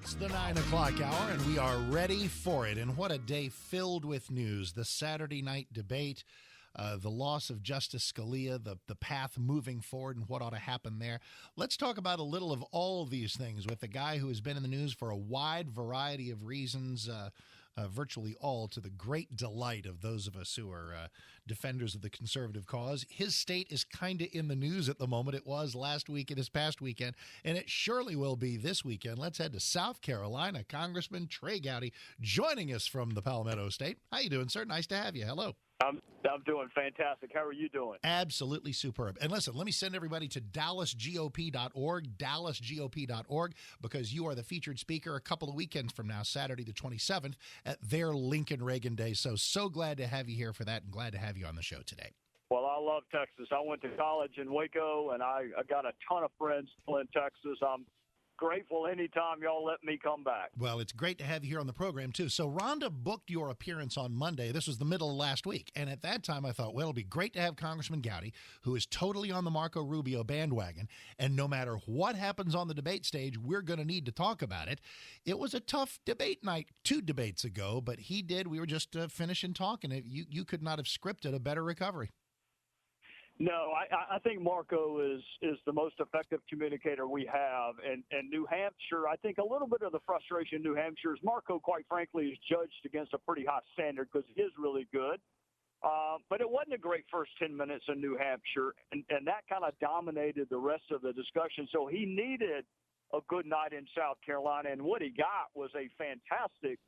It's the 9 o'clock hour, and we are ready for it. And what a day filled with news. The Saturday night debate, the loss of Justice Scalia, the path moving forward, and what ought to happen there. Let's talk about a little of all of these things with the guy who has been in the news for a wide variety of reasons, virtually all to the great delight of those of us who are defenders of the conservative cause. His state is kind of in the news at the moment. It was last week and this past weekend, and it surely will be this weekend. Let's head to South Carolina. Congressman Trey Gowdy joining us from the Palmetto State. How you doing, sir? Nice to have you. Hello. I'm doing fantastic. How are you doing? Absolutely superb. And listen, let me send everybody to DallasGOP.org, DallasGOP.org, because you are the featured speaker a couple of weekends from now, Saturday the 27th, at their Lincoln Reagan Day. So glad to have you here for that, and glad to have you on the show today. Well, I love Texas. I went to college in Waco, and I got a ton of friends still in Texas. I'm grateful anytime y'all let me come back. Well, it's great to have you here on the program, too. So Rhonda booked your appearance on Monday. This was the middle of last week. And at that time, I thought, well, it'll be great to have Congressman Gowdy, who is totally on the Marco Rubio bandwagon. And no matter what happens on the debate stage, we're going to need to talk about it. It was a tough debate night 2 debates ago, but he did. We were just finishing talking. You could not have scripted a better recovery. No, I think Marco is the most effective communicator we have. And New Hampshire, I think a little bit of the frustration in New Hampshire is Marco, quite frankly, is judged against a pretty high standard because he is really good. But it wasn't a great first 10 minutes in New Hampshire, and that kind of dominated the rest of the discussion. So he needed a good night in South Carolina, and what he got was a fantastic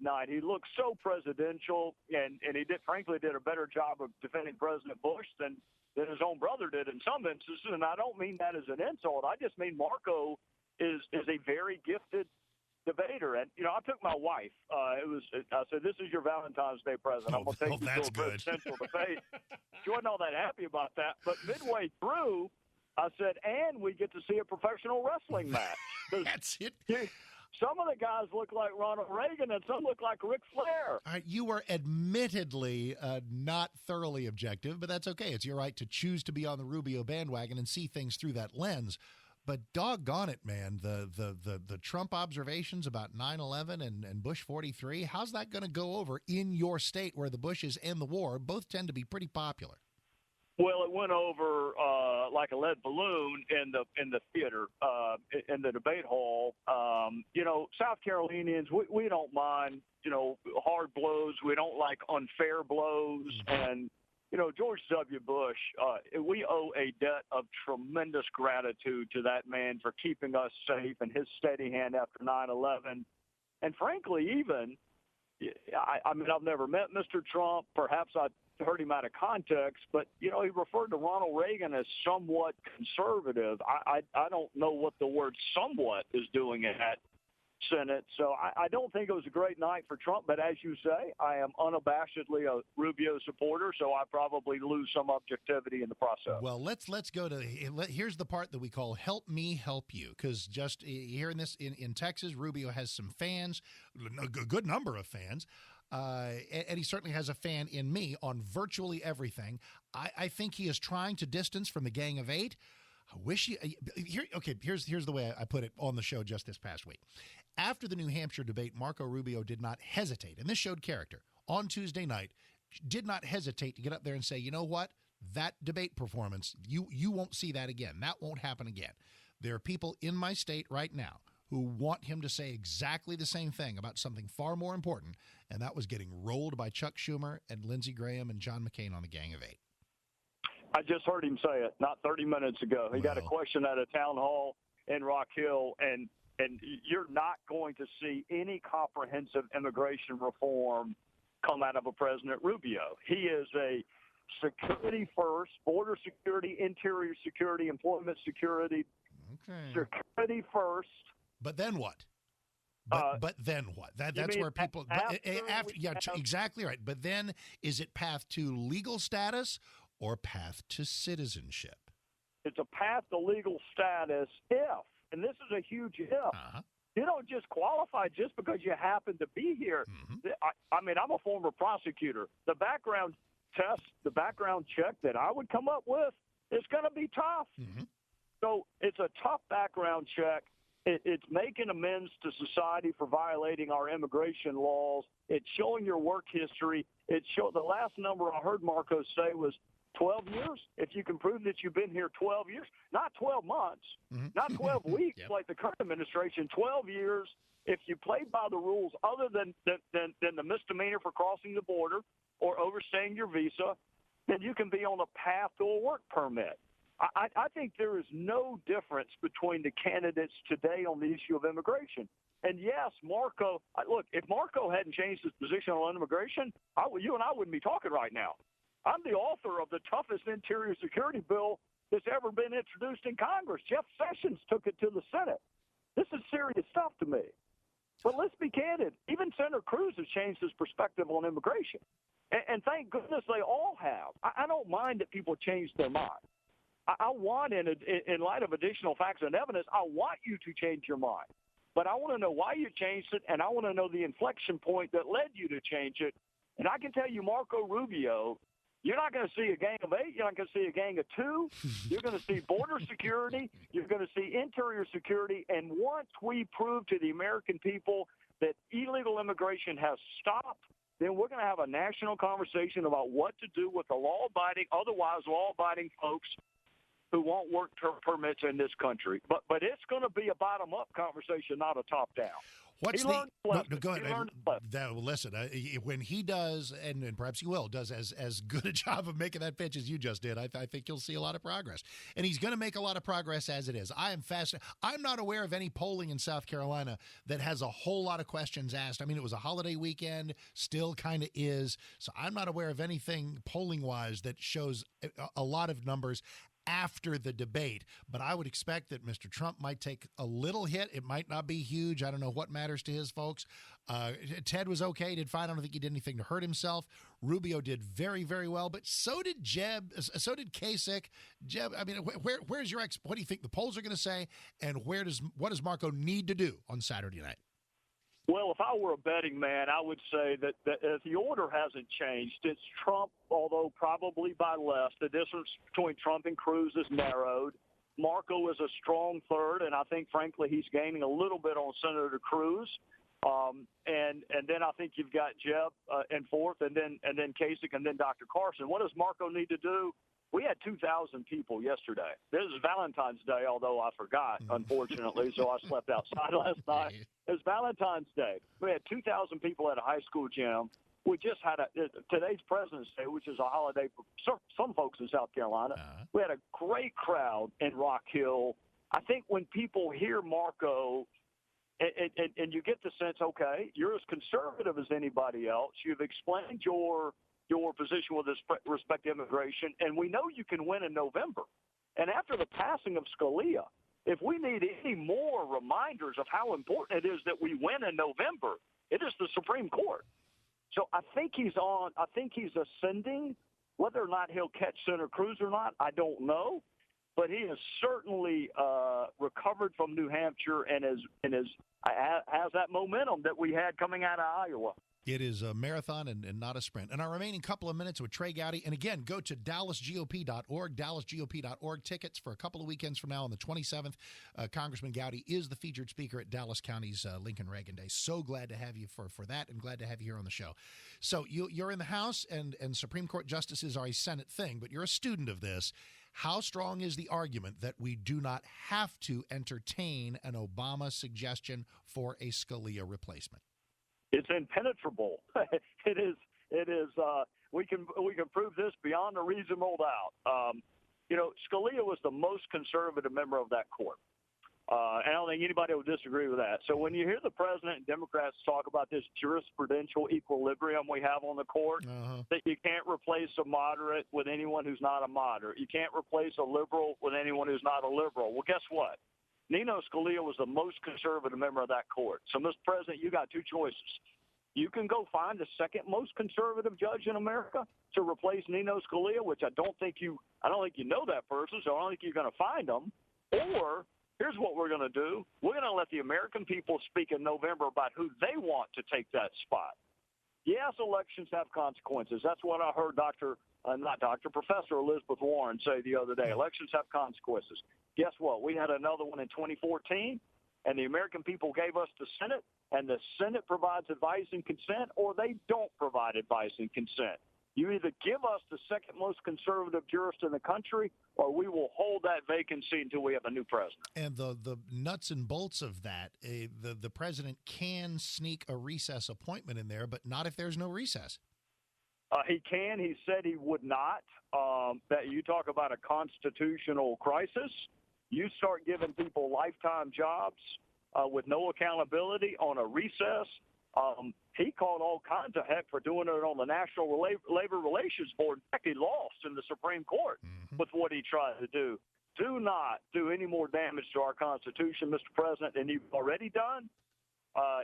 night. He looked so presidential, and he frankly did a better job of defending President Bush than his own brother did in some instances, and I don't mean that as an insult. I just mean Marco is a very gifted debater. And, I took my wife. I said, this is your Valentine's Day present. I'm going to take you to a presidential debate. She wasn't all that happy about that. But midway through, I said, and we get to see a professional wrestling match. That's it. Some of the guys look like Ronald Reagan, and some look like Ric Flair. All right, you were admittedly not thoroughly objective, but that's okay. It's your right to choose to be on the Rubio bandwagon and see things through that lens. But doggone it, man, the Trump observations about 9/11 and Bush 43, how's that going to go over in your state where the Bushes and the war both tend to be pretty popular? Well, it went over like a lead balloon in the theater, in the debate hall. South Carolinians, we don't mind, hard blows. We don't like unfair blows. And, George W. Bush, we owe a debt of tremendous gratitude to that man for keeping us safe and his steady hand after 9/11. And frankly, even, I mean, I've never met Mr. Trump. Perhaps I heard him out of context, but, he referred to Ronald Reagan as somewhat conservative. I don't know what the word somewhat is doing in that Senate. So I don't think it was a great night for Trump, but as you say, I am unabashedly a Rubio supporter, so I probably lose some objectivity in the process. Well, let's go to, here's the part that we call help me, help you, because just hearing this in Texas, Rubio has some fans, a good number of fans. And he certainly has a fan in me on virtually everything. I think he is trying to distance from the Gang of Eight. I wish here's the way I put it on the show just this past week. After the New Hampshire debate, Marco Rubio did not hesitate, and this showed character, on Tuesday night, did not hesitate to get up there and say, you know what, that debate performance, you won't see that again. That won't happen again. There are people in my state right now who want him to say exactly the same thing about something far more important, and that was getting rolled by Chuck Schumer and Lindsey Graham and John McCain on the Gang of Eight. I just heard him say it not 30 minutes ago. He got a question at a town hall in Rock Hill, and you're not going to see any comprehensive immigration reform come out of a President Rubio. He is a security first, border security, interior security, employment security, security first. But then what? But then what? That's where people exactly right. But then is it path to legal status or path to citizenship? It's a path to legal status if, and this is a huge if, you don't just qualify just because you happen to be here. Mm-hmm. I mean, I'm a former prosecutor. The background test, the background check that I would come up with is going to be tough. Mm-hmm. So it's a tough background check. It's making amends to society for violating our immigration laws. It's showing your work history. The last number I heard Marco say was 12 years. If you can prove that you've been here 12 years, not 12 months, not 12 weeks Yep. like the current administration, 12 years. If you played by the rules other than the misdemeanor for crossing the border or overstaying your visa, then you can be on a path to a work permit. I think there is no difference between the candidates today on the issue of immigration. And yes, Marco, look, if Marco hadn't changed his position on immigration, you and I wouldn't be talking right now. I'm the author of the toughest interior security bill that's ever been introduced in Congress. Jeff Sessions took it to the Senate. This is serious stuff to me. But let's be candid. Even Senator Cruz has changed his perspective on immigration. And thank goodness they all have. I don't mind that people change their mind. I want, in light of additional facts and evidence, I want you to change your mind. But I want to know why you changed it, and I want to know the inflection point that led you to change it. And I can tell you, Marco Rubio, you're not going to see a gang of 8. You're not going to see a gang of 2. You're going to see border security. You're going to see interior security. And once we prove to the American people that illegal immigration has stopped, then we're going to have a national conversation about what to do with the law-abiding, otherwise law-abiding folks who want work permits in this country. But it's going to be a bottom-up conversation, not a top-down. Go ahead. Listen, when he does, and perhaps he will, does as good a job of making that pitch as you just did, I think you'll see a lot of progress. And he's going to make a lot of progress as it is. I am fascinated. I'm not aware of any polling in South Carolina that has a whole lot of questions asked. I mean, it was a holiday weekend, still kind of is. So I'm not aware of anything polling-wise that shows a lot of numbers after the debate. But I would expect that Mr. Trump might take a little hit. It might not be huge. I don't know what matters to his folks. Ted was okay, did fine. I don't think he did anything to hurt himself. Rubio did very, very well, but so did Jeb. So did Kasich. Jeb, I mean, where's your what do you think the polls are going to say, and what does Marco need to do on Saturday night? Well, if I were a betting man, I would say that if the order hasn't changed, it's Trump, although probably by less. The distance between Trump and Cruz is narrowed. Marco is a strong third, and I think, frankly, he's gaining a little bit on Senator Cruz. And then I think you've got Jeb in fourth, and then Kasich, and then Dr. Carson. What does Marco need to do? We had 2,000 people yesterday. This is Valentine's Day, although I forgot, unfortunately, so I slept outside last night. It was Valentine's Day. We had 2,000 people at a high school gym. We just had today's President's Day, which is a holiday for some folks in South Carolina. We had a great crowd in Rock Hill. I think when people hear Marco, and you get the sense, okay, you're as conservative as anybody else. You've explained your position with respect to immigration, and we know you can win in November. And after the passing of Scalia, if we need any more reminders of how important it is that we win in November, it is the Supreme Court. So I think he's ascending. Whether or not he'll catch Senator Cruz or not, I don't know. But he has certainly recovered from New Hampshire and has that momentum that we had coming out of Iowa. It is a marathon and not a sprint. And our remaining couple of minutes with Trey Gowdy. And again, go to dallasgop.org, dallasgop.org. Tickets for a couple of weekends from now on the 27th. Congressman Gowdy is the featured speaker at Dallas County's Lincoln Reagan Day. So glad to have you for that, and glad to have you here on the show. So you're in the House, and Supreme Court justices are a Senate thing, but you're a student of this. How strong is the argument that we do not have to entertain an Obama suggestion for a Scalia replacement? It's impenetrable. It is. We can prove this beyond a reasonable doubt. Scalia was the most conservative member of that court. And I don't think anybody would disagree with that. So when you hear the president and Democrats talk about this jurisprudential equilibrium we have on the court, that you can't replace a moderate with anyone who's not a moderate. You can't replace a liberal with anyone who's not a liberal. Well, guess what? Nino Scalia was the most conservative member of that court. So, Mr. President, you got two choices. You can go find the second most conservative judge in America to replace Nino Scalia, which I don't think you know that person, so I don't think you're going to find him. Or here's what we're going to do. We're going to let the American people speak in November about who they want to take that spot. Yes, elections have consequences. That's what I heard Professor Elizabeth Warren say the other day. Elections have consequences. Guess what? We had another one in 2014. and the American people gave us the Senate, and the Senate provides advice and consent, or they don't provide advice and consent. You either give us the second most conservative jurist in the country, or we will hold that vacancy until we have a new president. And the nuts and bolts of that, the president can sneak a recess appointment in there, but not if there's no recess. He can. He said he would not. That you talk about a constitutional crisis. You start giving people lifetime jobs with no accountability on a recess. He called all kinds of heck for doing it on the National Labor Relations Board. In fact, he lost in the Supreme Court with what he tried to do. Do not do any more damage to our Constitution, Mr. President, than you've already done.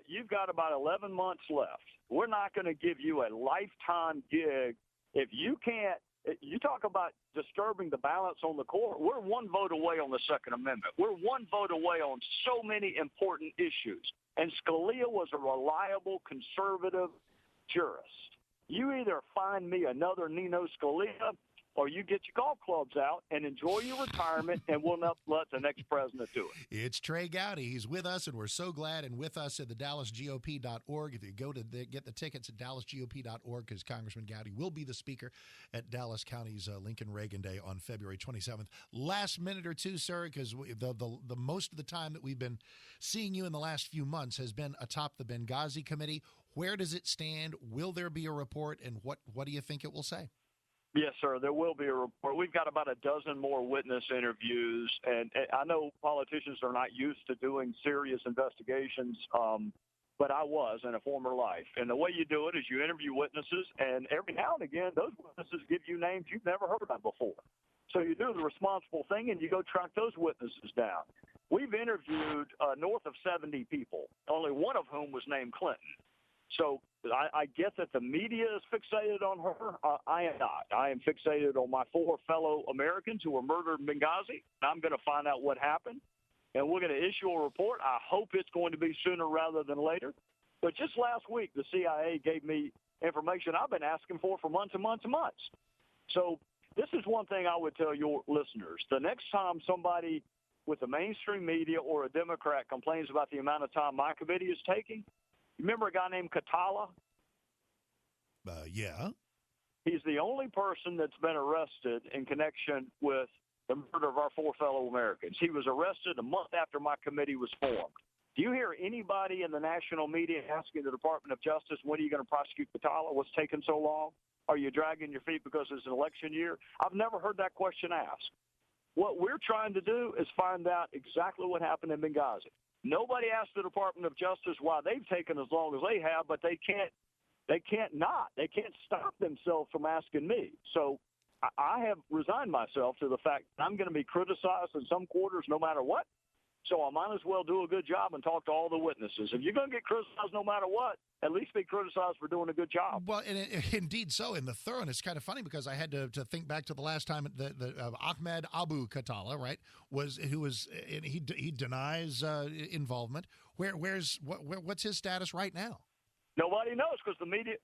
You've got about 11 months left. We're not going to give you a lifetime gig if you can't. You talk about disturbing the balance on the court. We're one vote away on the Second Amendment. We're one vote away on so many important issues. And Scalia was a reliable conservative jurist. You either find me another Nino Scalia, or you get your golf clubs out and enjoy your retirement, and we'll not let the next president do it. It's Trey Gowdy. He's with us, and we're so glad. And with us at the DallasGOP.org. If you go to get the tickets at DallasGOP.org, because Congressman Gowdy will be the speaker at Dallas County's Lincoln Reagan Day on February 27th. Last minute or two, sir, because the most of the time that we've been seeing you in the last few months has been atop the Benghazi Committee. Where does it stand? Will there be a report, and what do you think it will say? Yes, sir. There will be a report. We've got about a dozen more witness interviews, and I know politicians are not used to doing serious investigations, but I was in a former life. And the way you do it is you interview witnesses, and every now and again, those witnesses give you names you've never heard of before. So you do the responsible thing, and you go track those witnesses down. We've interviewed north of 70 people, only one of whom was named Clinton. So I get that the media is fixated on her. I am not. I am fixated on my 4 fellow Americans who were murdered in Benghazi. I'm going to find out what happened, and we're going to issue a report. I hope it's going to be sooner rather than later. But just last week, the CIA gave me information I've been asking for months and months and months. So this is one thing I would tell your listeners. The next time somebody with the mainstream media or a Democrat complains about the amount of time my committee is taking, remember a guy named Katala? Yeah. He's the only person that's been arrested in connection with the murder of our 4 fellow Americans. He was arrested a month after my committee was formed. Do you hear anybody in the national media asking the Department of Justice, when are you going to prosecute Katala? What's taking so long? Are you dragging your feet because it's an election year? I've never heard that question asked. What we're trying to do is find out exactly what happened in Benghazi. Nobody asked the Department of Justice why they've taken as long as they have, but they can't stop themselves from asking me. So I have resigned myself to the fact that I'm going to be criticized in some quarters no matter what. So I might as well do a good job and talk to all the witnesses. If you're going to get criticized no matter what, at least be criticized for doing a good job. Well, and indeed so. In the thoroughness, it's kind of funny because I had to think back to the last time that Ahmed Abu Katala, right, he denies involvement. What's his status right now? Nobody knows because the media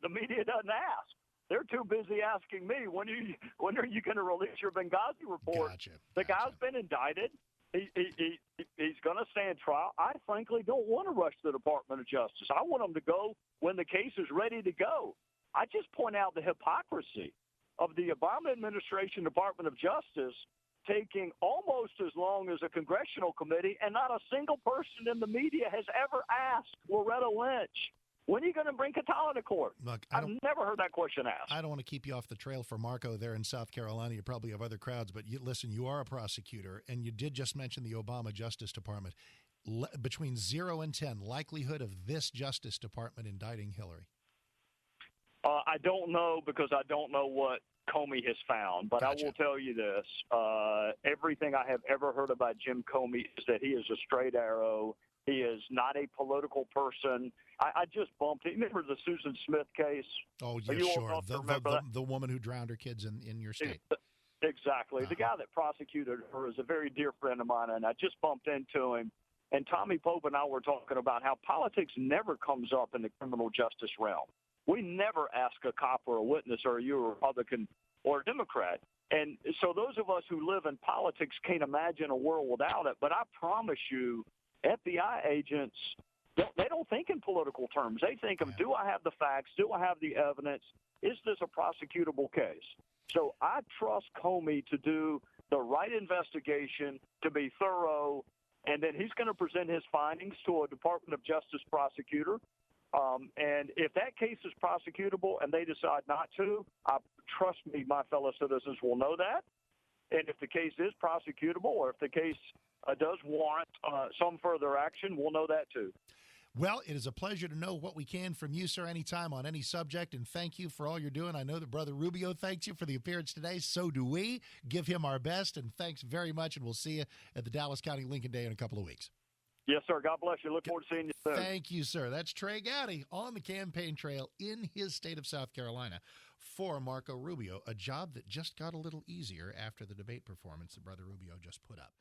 doesn't ask. They're too busy asking me, when are you going to release your Benghazi report? Gotcha. The guy's been indicted. He's going to stand trial. I frankly don't want to rush the Department of Justice. I want them to go when the case is ready to go. I just point out the hypocrisy of the Obama administration Department of Justice taking almost as long as a congressional committee, and not a single person in the media has ever asked Loretta Lynch, when are you going to bring Katala to court? Look, I've never heard that question asked. I don't want to keep you off the trail for Marco there in South Carolina. You probably have other crowds, but listen, you are a prosecutor, and you did just mention the Obama Justice Department. Between 0 and 10, likelihood of this Justice Department indicting Hillary? I don't know because I don't know what Comey has found, but Gotcha. I will tell you this. Everything I have ever heard about Jim Comey is that he is a straight arrow. He is not a political person. I just bumped it. Remember the Susan Smith case? Oh, yeah, sure. The woman who drowned her kids in your state. Exactly. The guy that prosecuted her is a very dear friend of mine, and I just bumped into him. And Tommy Pope and I were talking about how politics never comes up in the criminal justice realm. We never ask a cop or a witness, are you a Republican or a Democrat? And so those of us who live in politics can't imagine a world without it. But I promise you, FBI agents, they don't think in political terms. They think of, do I have the facts? Do I have the evidence? Is this a prosecutable case? So I trust Comey to do the right investigation, to be thorough, and then he's going to present his findings to a Department of Justice prosecutor. And if that case is prosecutable and they decide not to, trust me, my fellow citizens will know that. And if the case is prosecutable, or if the case does warrant some further action, we'll know that too. Well, it is a pleasure to know what we can from you, sir, anytime on any subject, and thank you for all you're doing. I know that Brother Rubio thanks you for the appearance today. So do we. Give him our best, and thanks very much, and we'll see you at the Dallas County Lincoln Day in a couple of weeks. Yes, sir. God bless you. Look forward to seeing you soon. Thank you, sir. That's Trey Gowdy on the campaign trail in his state of South Carolina for Marco Rubio, a job that just got a little easier after the debate performance that Brother Rubio just put up.